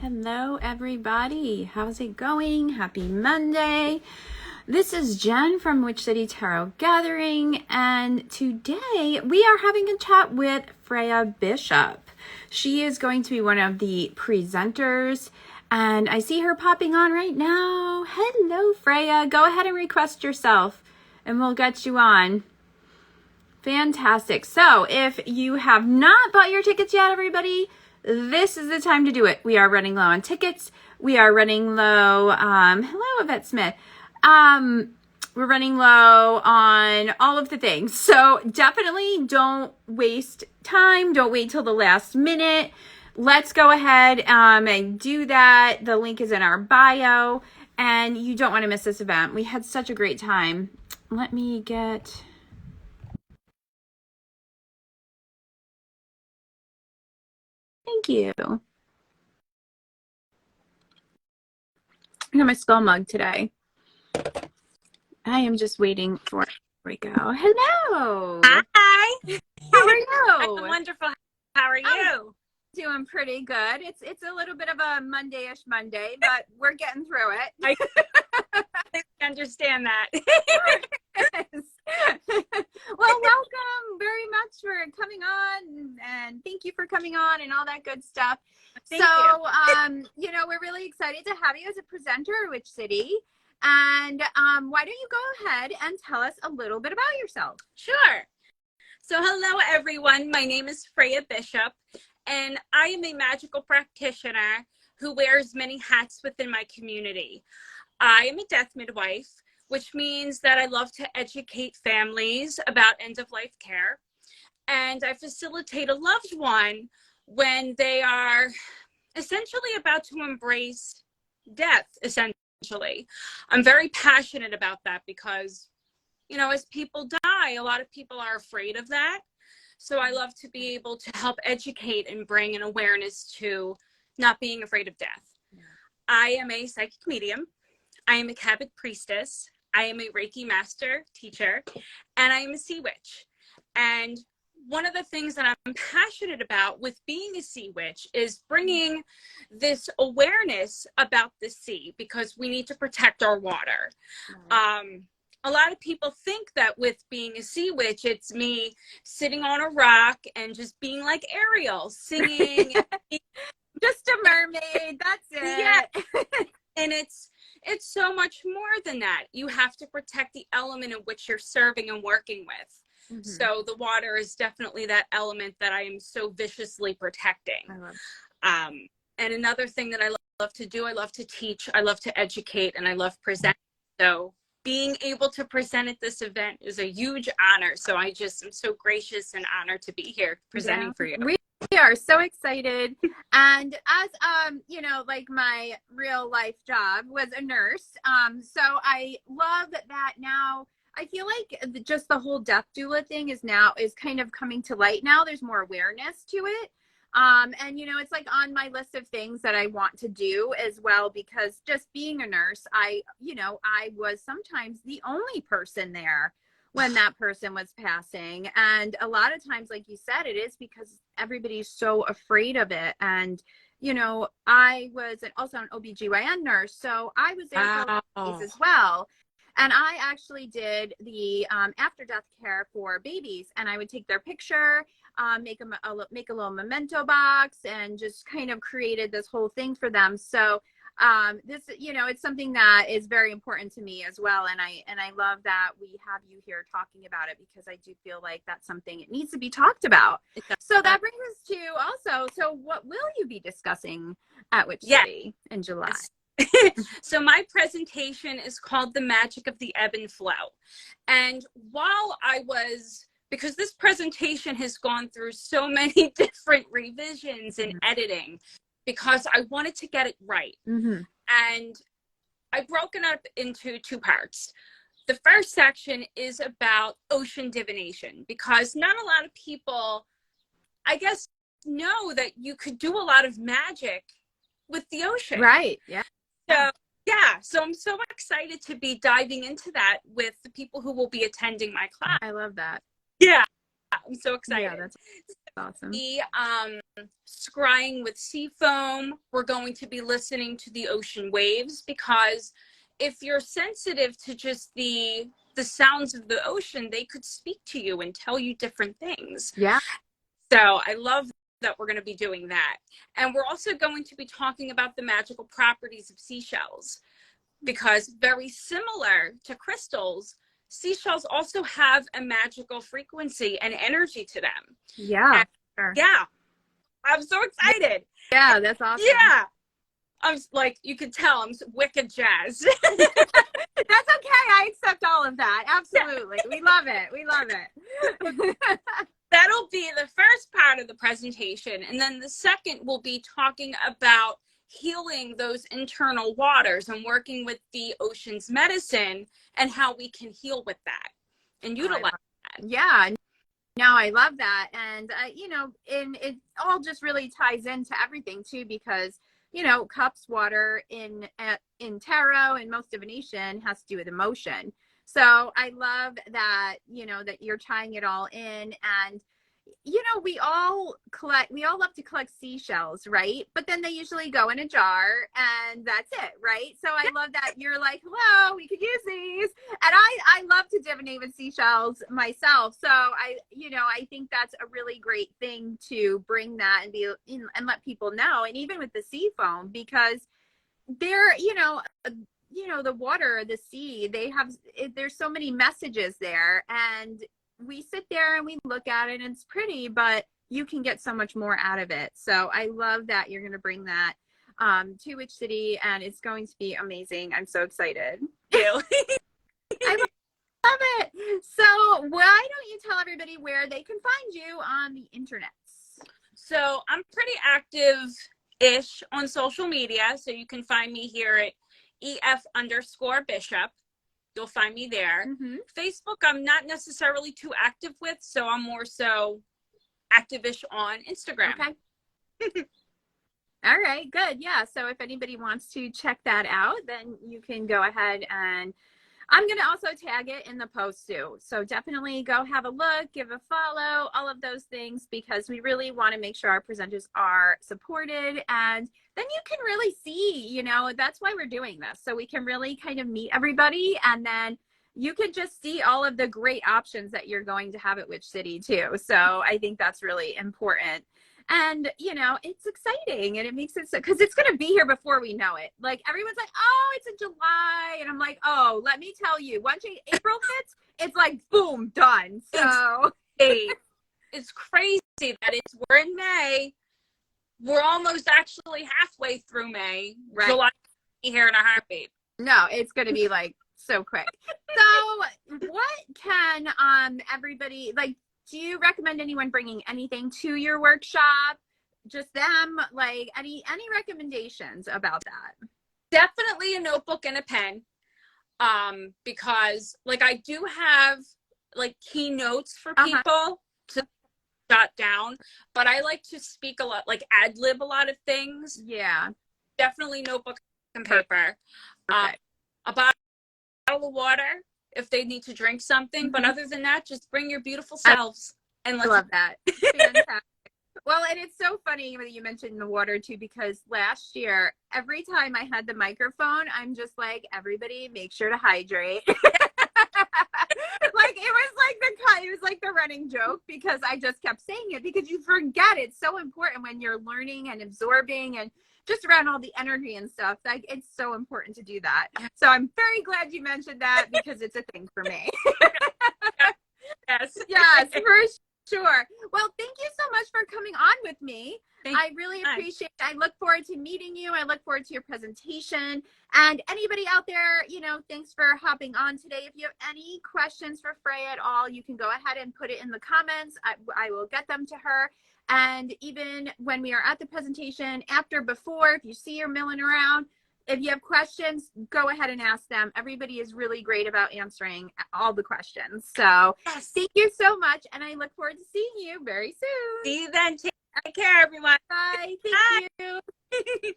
Hello, everybody. How's it going? Happy Monday. This is Jen from Witch City Tarot Gathering, and today we are having a chat with Freya Bishop. She is going to be one of the presenters, and I see her popping on right now. Hello, Freya. Go ahead and request yourself, and we'll get you on. Fantastic. So if you have not bought your tickets yet, everybody, this is the time to do it. We are running low on tickets. We are running low. Hello, Yvette Smith. We're running low on all of the things. So definitely don't waste time. Don't wait till the last minute. Let's go ahead and do that. The link is in our bio, and you don't want to miss this event. We had such a great time. Let me get... Thank you. I got my skull mug today. I am just waiting for... Here we go. Hello. Hi. How are you? I'm wonderful. How are you? Doing pretty good. It's a little bit of a Monday-ish Monday, but we're getting through it. I understand that. Yes. Well, welcome very much for coming on, and thank you for coming on and all that good stuff. Thank you. We're really excited to have you as a presenter at Witch City. And why don't you go ahead and tell us a little bit about yourself? Sure. So hello, everyone. My name is Freya Bishop, and I am a magical practitioner who wears many hats within my community. I am a death midwife, which means that I love to educate families about end-of-life care. And I facilitate a loved one when they are essentially about to embrace death, essentially. I'm very passionate about that because, as people die, a lot of people are afraid of that. So I love to be able to help educate and bring an awareness to not being afraid of death. Yeah. I am a psychic medium. I am a Catholic priestess. I am a Reiki master teacher, and I am a sea witch. And one of the things that I'm passionate about with being a sea witch is bringing this awareness about the sea, because we need to protect our water. A lot of people think that with being a sea witch, it's me sitting on a rock and just being like Ariel, singing. Just a mermaid, that's it. Yeah. And it's so much more than that. You have to protect the element in which you're serving and working with. Mm-hmm. So the water is definitely that element that I am so viciously protecting. I love. And another thing that I love to do, I love to teach, I love to educate, and I love presenting. So being able to present at this event is a huge honor. So I just am so gracious and honored to be here presenting for you. We are so excited. And as like my real life job was a nurse, so I love that now. I feel like just the whole death doula thing is kind of coming to light now. There's more awareness to it. And it's like on my list of things that I want to do as well, because just being a nurse, I was sometimes the only person there when that person was passing. And a lot of times, like you said, it is because everybody's so afraid of it. And, I was also an OBGYN nurse, so I was there for babies as well. And I actually did the after death care for babies, and I would take their picture, make a little memento box, and just kind of created this whole thing for them. So this, it's something that is very important to me as well. And I love that we have you here talking about it, because I do feel like that's something it needs to be talked about. So that brings us to also, so what will you be discussing at Witch City in July? So my presentation is called The Magic of the Ebb and Flow. And because this presentation has gone through so many different revisions and editing, because I wanted to get it right. Mm-hmm. And I broke it up into two parts. The first section is about ocean divination, because not a lot of people, I guess, know that you could do a lot of magic with the ocean. Right. Yeah. So I'm so excited to be diving into that with the people who will be attending my class. I love that. Yeah. I'm so excited. Yeah, awesome. be scrying with sea foam. We're going to be listening to the ocean waves, because if you're sensitive to just the sounds of the ocean, they could speak to you and tell you different things. Yeah. So I love that we're going to be doing that. And we're also going to be talking about the magical properties of seashells, because very similar to crystals, seashells also have a magical frequency and energy to them. Yeah. And Sure. yeah, I'm so excited. Yeah, that's awesome. Yeah. I'm like, you can tell I'm wicked jazzed. That's okay. I accept all of that. Absolutely. We love it. We love it. That'll be the first part of the presentation. And then the second will be talking about healing those internal waters and working with the ocean's medicine and how we can heal with that and utilize that. Yeah. No, I love that. And, and it all just really ties into everything too, because, cups, water in tarot and most divination has to do with emotion. So I love that, that you're tying it all in. And, we all love to collect seashells, right? But then they usually go in a jar and that's it, right? So I love that you're like, hello, we could use these. And I love to divinate with seashells myself. So I think that's a really great thing to bring that and let people know. And even with the sea foam, because they're, the water, the sea, there's so many messages there, and we sit there and we look at it and it's pretty, but you can get so much more out of it. So I love that you're going to bring that to Witch City, and it's going to be amazing. I'm so excited. I love it. So why don't you tell everybody where they can find you on the internet? So I'm pretty active-ish on social media. So you can find me here at EF_Bishop. You'll find me there. Mm-hmm. Facebook, I'm not necessarily too active with, so I'm more so active-ish on Instagram. Okay. All right, good. Yeah. So if anybody wants to check that out, then you can go ahead, and I'm going to also tag it in the post too. So definitely go have a look, give a follow, all of those things, because we really want to make sure our presenters are supported. And then you can really see, that's why we're doing this. So we can really kind of meet everybody, and then you can just see all of the great options that you're going to have at Witch City too. So I think that's really important. And, it's exciting, and it makes it so, because it's going to be here before we know it. Like, everyone's like, oh, it's in July. And I'm like, oh, let me tell you, once April hits, it's like, boom, done. So it's crazy that we're in May. We're almost actually halfway through May. Right. July here in a heartbeat. No, it's going to be like so quick. So what can everybody, like, do you recommend anyone bringing anything to your workshop? Just them? Like, any recommendations about that? Definitely a notebook and a pen. Because like I do have like keynotes for people to jot down, but I like to speak a lot, like ad lib a lot of things. Yeah. Definitely notebook and paper. Okay. A bottle of water if they need to drink something. Mm-hmm. But other than that, just bring your beautiful selves. I love that. Fantastic. Well, and it's so funny that you mentioned the water too, because last year, every time I had the microphone, I'm just like, everybody make sure to hydrate. It was like the running joke, because I just kept saying it, because you forget it's so important when you're learning and absorbing and just around all the energy and stuff. Like, it's so important to do that. So I'm very glad you mentioned that, because it's a thing for me. Yes. Yes, for sure. Well, thank you so much for coming on with me. I really appreciate it. I look forward to meeting you. I look forward to your presentation. And anybody out there, thanks for hopping on today. If you have any questions for Freya at all, you can go ahead and put it in the comments. I will get them to her. And even when we are at the presentation, after, before, if you see her milling around, if you have questions, go ahead and ask them. Everybody is really great about answering all the questions. So Thank you so much. And I look forward to seeing you very soon. See you then. Take care, everyone. Bye. Thank you.